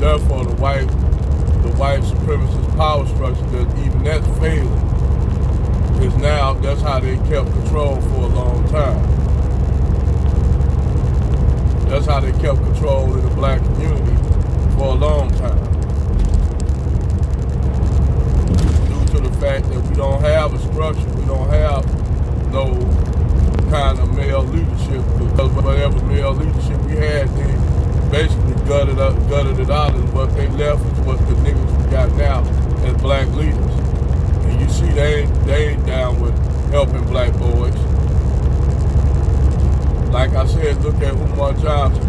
therefore the white supremacist power structure, that even that's failing, is now, that's how they kept control for a long time. That's how they kept control in the black community for a long time. Due to the fact that we don't have a structure, we don't have no kind of male leadership, because whatever male leadership we had, they basically gutted it out, and what they left is what the niggas we got now as black leaders. And you see they ain't down with helping black boys. Like I said, look at Umar Johnson.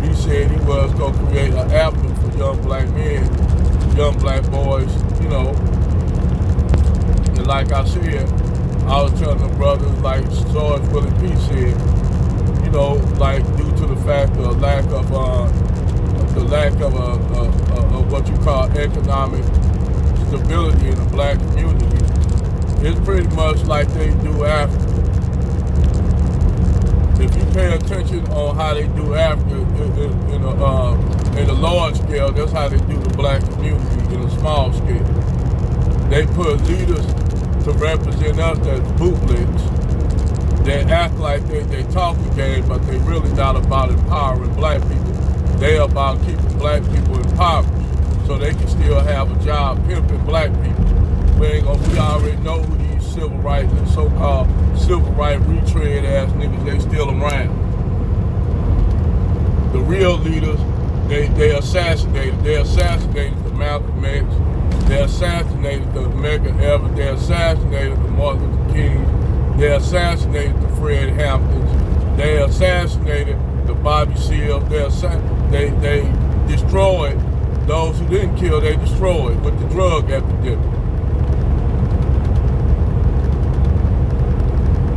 He said he was going to create an avenue for young black men, young black boys, you know. And like I said, I was telling the brothers, like George Willie P said, you know, like due to the fact of lack of what you call economic stability in the black community, it's pretty much like they do Africa. If you pay attention on how they do Africa in a large scale, that's how they do the black community in a small scale. They put leaders to represent us as bootlegs. They act like they talk a game, but they really not about empowering black people. They about keeping black people impoverished so they can still have a job pimping black people. We already know who these civil rights and so-called civil rights retread ass niggas, they still around. The real leaders, they assassinated. They assassinated the Malcolm X. They assassinated the Medgar Evers. They assassinated the Martin Luther King. They assassinated the Fred Hamptons. They assassinated the Bobby Seals. They destroyed those who didn't kill. They destroyed with the drug epidemic.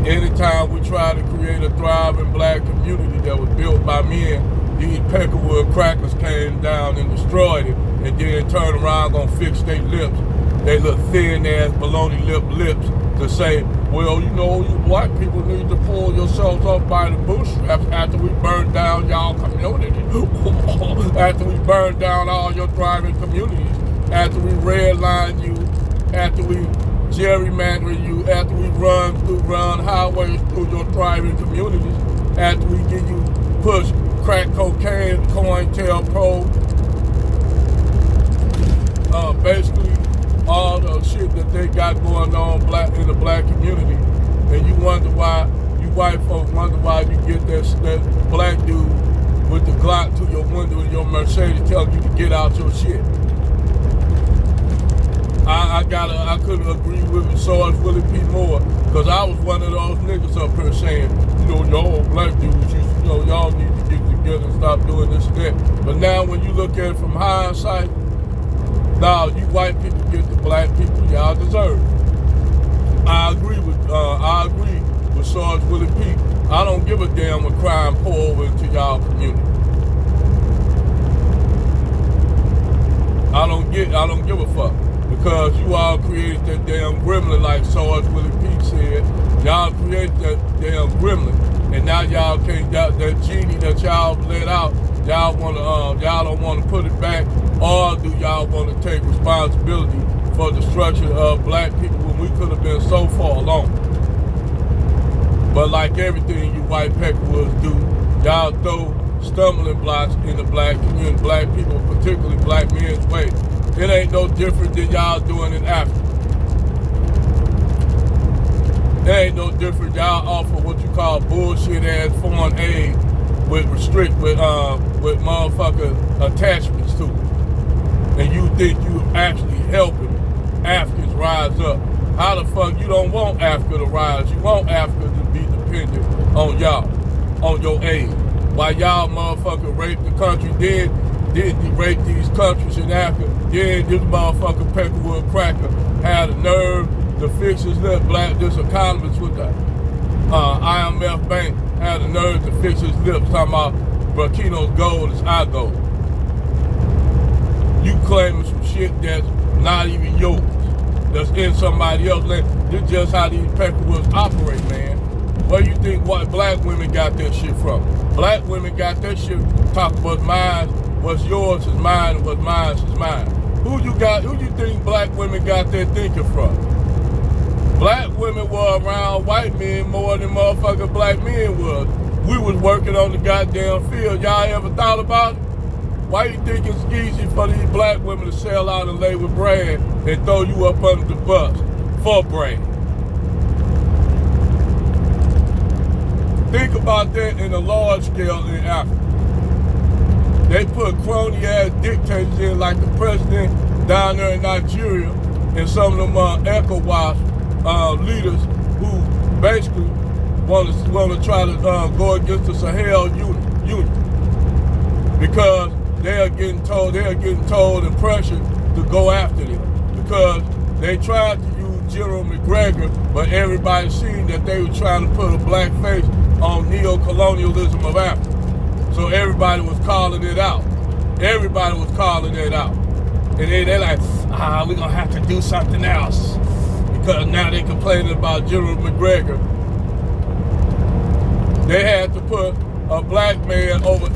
Anytime we try to create a thriving black community that was built by men, these Peckerwood crackers came down and destroyed it, and then turned around gonna fix their lips. They look thin ass baloney lips to say, well, you know, you black people need to pull yourselves up by the bootstraps after we burn down y'all community. After we burn down all your thriving communities, after we redline you, after we gerrymander you, after we run highways through your thriving communities, after we give you push crack cocaine, COINTELPRO, basically all the shit that they got going on in the black community, and you wonder why, you white folks wonder why you get that black dude with the Glock to your window in your Mercedes telling you to get out your shit. I couldn't agree with George Willie P. Moore, because I was one of those niggas up here saying, you know, y'all black dudes, you know, y'all need to get together and stop doing this and that. But now when you look at it from hindsight, now you white people get the black people y'all deserve. I agree with George Willie P. I don't give a damn when crime pour over into y'all community. I don't give a fuck. Because you all created that damn gremlin, like George Willie P. said. Y'all created that damn gremlin, and now y'all can't, that genie that y'all let out, y'all don't want to put it back, or do y'all want to take responsibility for the destruction of black people when we could have been so far along? But like everything you white Peckerwoods do, y'all throw stumbling blocks in the black community, black people, particularly black men's way. It ain't no different than y'all doing in Africa. It ain't no different. Y'all offer what you call bullshit ass foreign aid with motherfucker attachments to it. And you think you actually helping Africans rise up. How the fuck you don't want Africa to rise? You want Africa to be dependent on y'all, on your aid. While y'all motherfucker rape the country, then rape these countries in Africa, then this motherfucker Peckerwood cracker had the nerve to fix his lip. This economist with the IMF bank had the nerve to fix his lips, talking about Burkino's gold is our gold. You claiming some shit that's not even yours, that's in somebody else's land. This is just how these Peckerwoods operate, man. Where you think what black women got that shit from? Black women got that shit, talk about minds what's yours is mine and what's mine is mine. Who you think black women got their thinking from? Black women were around white men more than motherfucking black men was. We was working on the goddamn field. Y'all ever thought about it? Why you think it's easy for these black women to sell out and lay with Brad and throw you up under the bus for Brad? Think about that in a large scale in Africa. They put crony-ass dictators in like the president down there in Nigeria and some of them ECOWAS leaders who basically want to try to go against the Sahel Union because they are getting told and pressured to go after them because they tried to use General McGregor, but everybody seen that they were trying to put a black face on neo-colonialism of Africa. So everybody was calling it out. Everybody was calling it out. And they're like, we're going to have to do something else. Because now they're complaining about General McGregor. They had to put a black man over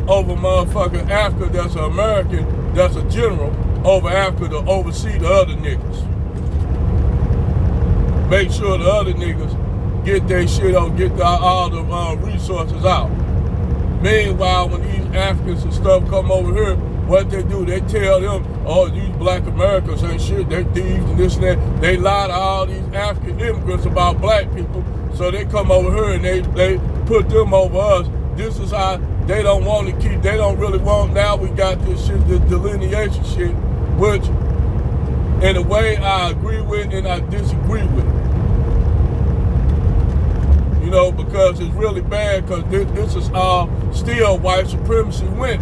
motherfucking Africa that's an American, that's a general, over Africa to oversee the other niggas. Make sure the other niggas get their shit out, get all the resources out. Meanwhile, when these Africans and stuff come over here, what they do, they tell them, oh, these black Americans ain't shit, they thieves and this and that. They lie to all these African immigrants about black people, so they come over here and they put them over us. This is how they don't want to keep, they don't really want, now we got this shit, this delineation shit, which in a way I agree with and I disagree with. You know, because it's really bad because this is all still white supremacy winning.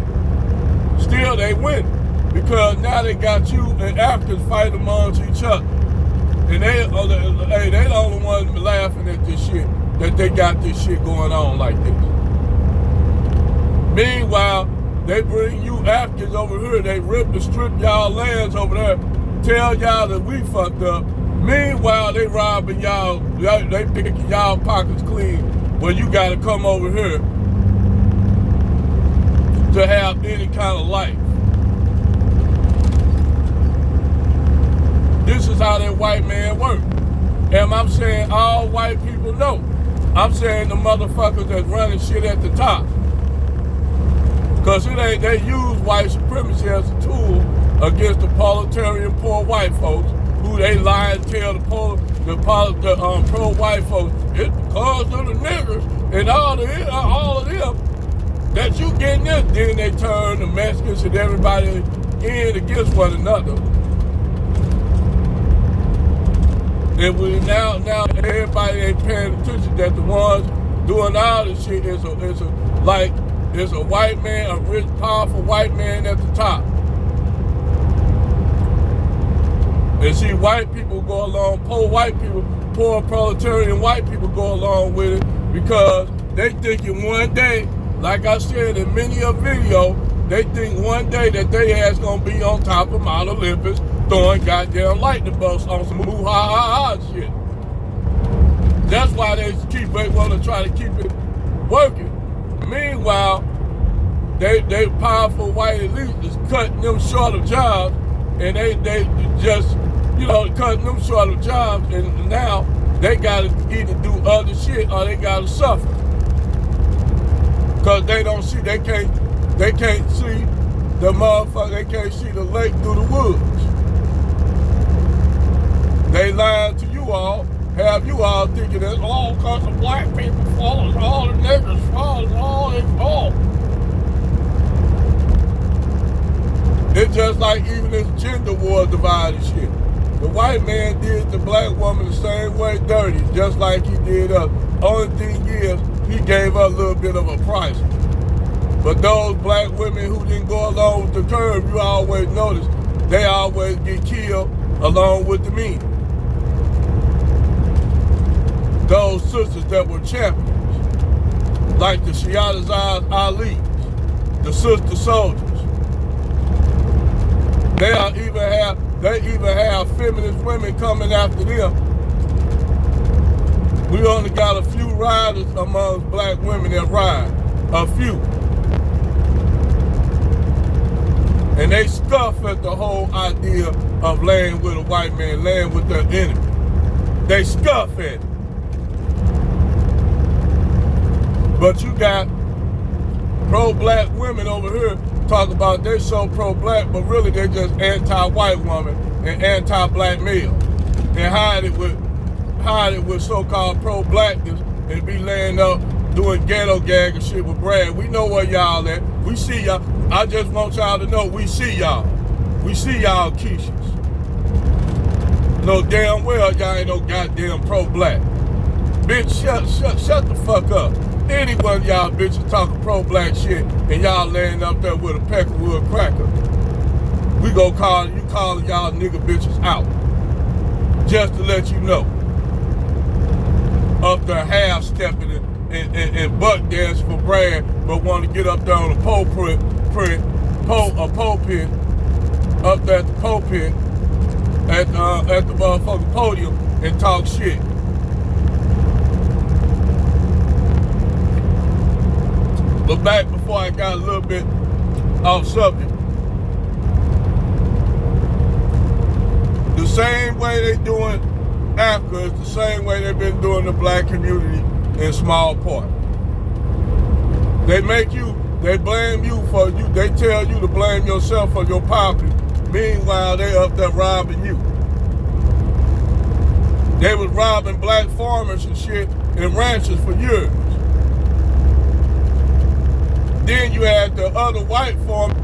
Still they win because now they got you and Africans fighting amongst each other. And they the only ones laughing at this shit, that they got this shit going on like this. Meanwhile, they bring you Africans over here, they strip y'all lands over there, tell y'all that we fucked up. Meanwhile, they robbing y'all, they picking y'all pockets clean. Well, you gotta come over here to have any kind of life. This is how that white man works. And I'm saying all white people know. I'm saying the motherfuckers that's running shit at the top. Because they use white supremacy as a tool against the proletarian poor white folks who they lie and tell the pro-white folks, it's because of the niggers and all of them that you getting this. Then they turn the Mexicans and everybody in against one another. And we now everybody ain't paying attention that the ones doing all this shit is a white man, a rich, powerful white man at the top. And see, white people go along, poor proletarian white people go along with it because they thinking one day, like I said in many a video, they think one day that they ass gonna be on top of Mount Olympus throwing goddamn lightning bolts on some moo-ha-ha-ha shit. That's why they want to try to keep it working. Meanwhile, they powerful white elites is cutting them short of jobs, and they just, cutting them short of jobs, and now they gotta either do other shit or they gotta suffer. Cause they can't see the motherfucker, they can't see the lake through the woods. They lying to you all, have you all thinking that all because of black people fault, all the niggers fault, all their fault. It's just like even this gender war divided shit. The white man did the black woman the same way dirty, just like he did us. Only thing is, he gave her a little bit of a price. But those black women who didn't go along with the curve, you always notice, they always get killed along with the men. Those sisters that were champions, like the Shiatazaz Ali, the sister soldiers. They even have feminist women coming after them. We only got a few riders amongst black women that ride. A few. And they scoff at the whole idea of laying with a white man, laying with their enemy. They scoff at it. But you got pro-black women over here talk about they so pro-black, but really they just anti-white woman and anti-black male. And hide it with so-called pro-blackness and be laying up doing ghetto gag and shit with Brad. We know where y'all at. We see y'all. I just want y'all to know we see y'all. We see y'all Keishas. No damn well y'all ain't no goddamn pro-black. Bitch, shut the fuck up. Any one of y'all bitches talking pro-black shit and y'all laying up there with a peckerwood cracker, we gon' calling y'all nigga bitches out. Just to let you know. Up there half-stepping and buck dancing for Brad, but want to get up there on the pulpit, up there at the pulpit, at the motherfucking podium and talk shit. But back before I got a little bit off subject, the same way they doing Africa is the same way they've been doing the black community in small part. They blame you for you. They tell you to blame yourself for your poverty. Meanwhile, they up there robbing you. They was robbing black farmers and shit and ranchers for years. Then you had the other white farmers.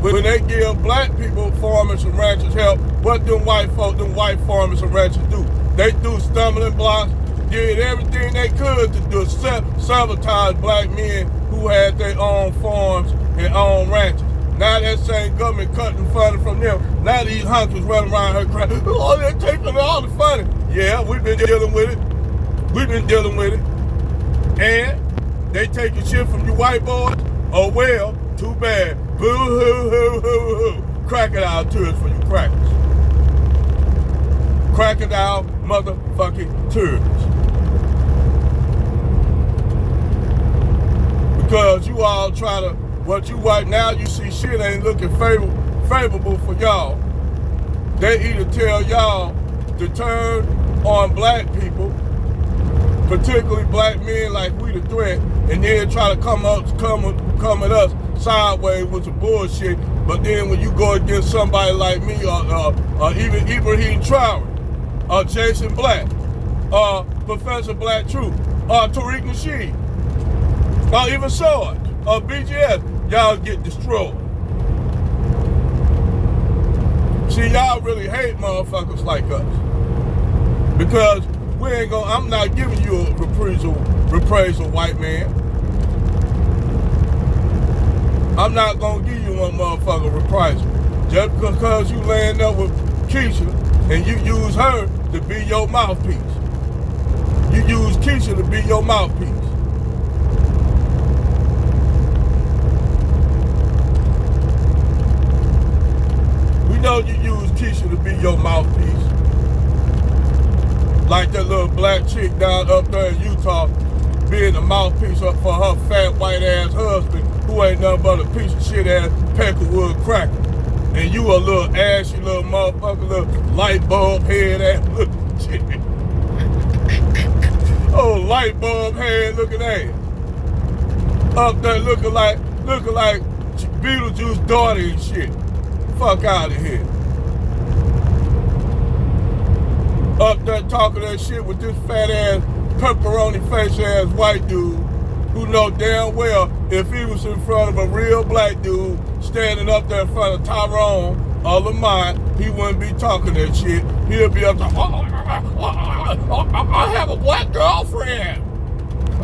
When they give black people, farmers and ranchers help, what them white farmers and ranchers do? They do stumbling blocks, did everything they could to do sabotage black men who had their own farms and own ranches. Now that same government cutting funding from them. Now these hunkers running around here crying, oh, they're taking all the funding. Yeah, we've been dealing with it. We've been dealing with it. And they taking shit from you white boys? Oh well, too bad. Boo hoo hoo hoo hoo. Crocodile tears for you crackers. Crocodile motherfucking tears. Because you all try to, what you white now, you see shit ain't looking favorable for y'all. They either tell y'all to turn on black people, particularly black men like we the threat, and then try to come at us sideways with some bullshit. But then when you go against somebody like me or even Ibrahim Traore, or Jason Black, or Professor Black Truth, or Tariq Nasheed, or even Sword, or BGS, y'all get destroyed. See, y'all really hate motherfuckers like us. Because I'm not giving you a reprisal, white man. I'm not gonna give you one motherfucker reprisal. Just because you laying up with Keisha and you use her to be your mouthpiece. You use Keisha to be your mouthpiece. We know you use Keisha to be your mouthpiece. Like that little black chick down up there in Utah being the mouthpiece up for her fat white ass husband who ain't nothing but a piece of shit ass peckerwood cracker. And you a little ashy little motherfucker, little light bulb head ass little shit. Oh, light bulb head looking ass. Up there looking like Beetlejuice's daughter and shit. Fuck out of here. Up there talking that shit with this fat ass, pepperoni face ass white dude who know damn well if he was in front of a real black dude standing up there in front of Tyrone or Lamont, he wouldn't be talking that shit. He'll be up there, I have a black girlfriend.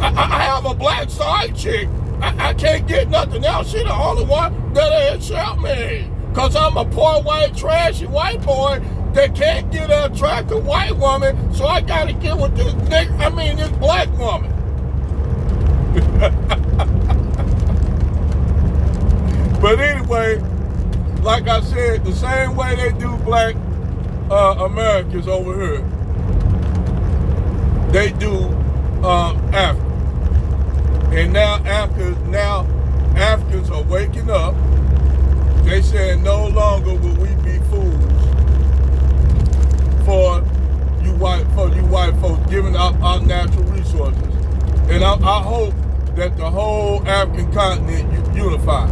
I have a black side chick. I can't get nothing else. She the only one that ain't shout me. Cause I'm a poor white trashy white boy that can't get an attractive white woman, so I gotta get with this this black woman. But anyway, like I said, the same way they do black Americans over here, they do Africa. And now Africans are waking up they said no longer will we be fools for you white folks giving up our natural resources. And I hope that the whole African continent unified.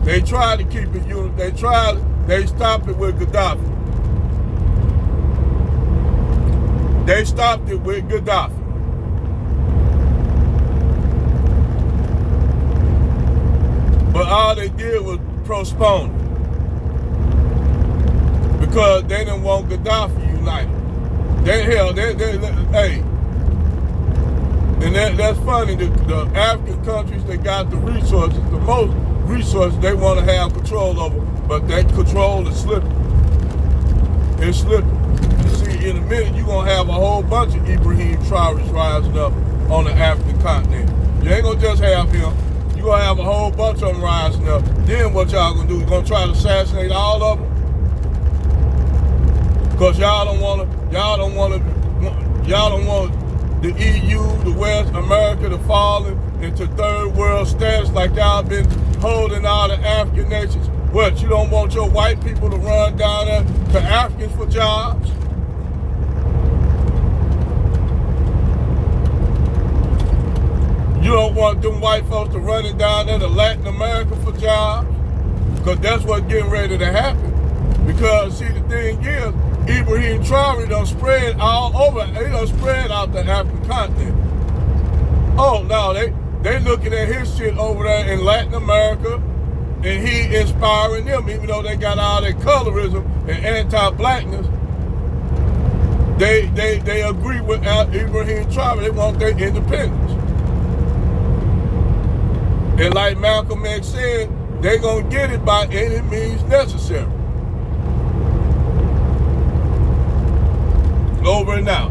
They tried to keep it unified. They stopped it with Gaddafi. They stopped it with Gaddafi. But all they did was postpone it. Because they didn't want Gaddafi united. Hey. And that's funny, the African countries that got the resources, the most resources they want to have control over, but that control is slipping. It's slipping. You see, in a minute, you're going to have a whole bunch of Ibrahim Traorés rising up on the African continent. You ain't going to just have him. You're going to have a whole bunch of them rising up. Then what y'all going to do? You're going to try to assassinate all of them? Because y'all don't want the EU, the West America to fall into third world status like y'all been holding all the African nations. What, you don't want your white people to run down there to Africans for jobs? You don't want them white folks to run it down there to Latin America for jobs? Because that's what's getting ready to happen. Because, see, the thing is, Ibrahim Traoré done spread all over. They done spread out the African continent. Oh, no, they looking at his shit over there in Latin America, and he inspiring them, even though they got all that colorism and anti-blackness. They agree with Ibrahim Traoré. They want their independence. And like Malcolm X said, they gonna get it by any means necessary. Over and out.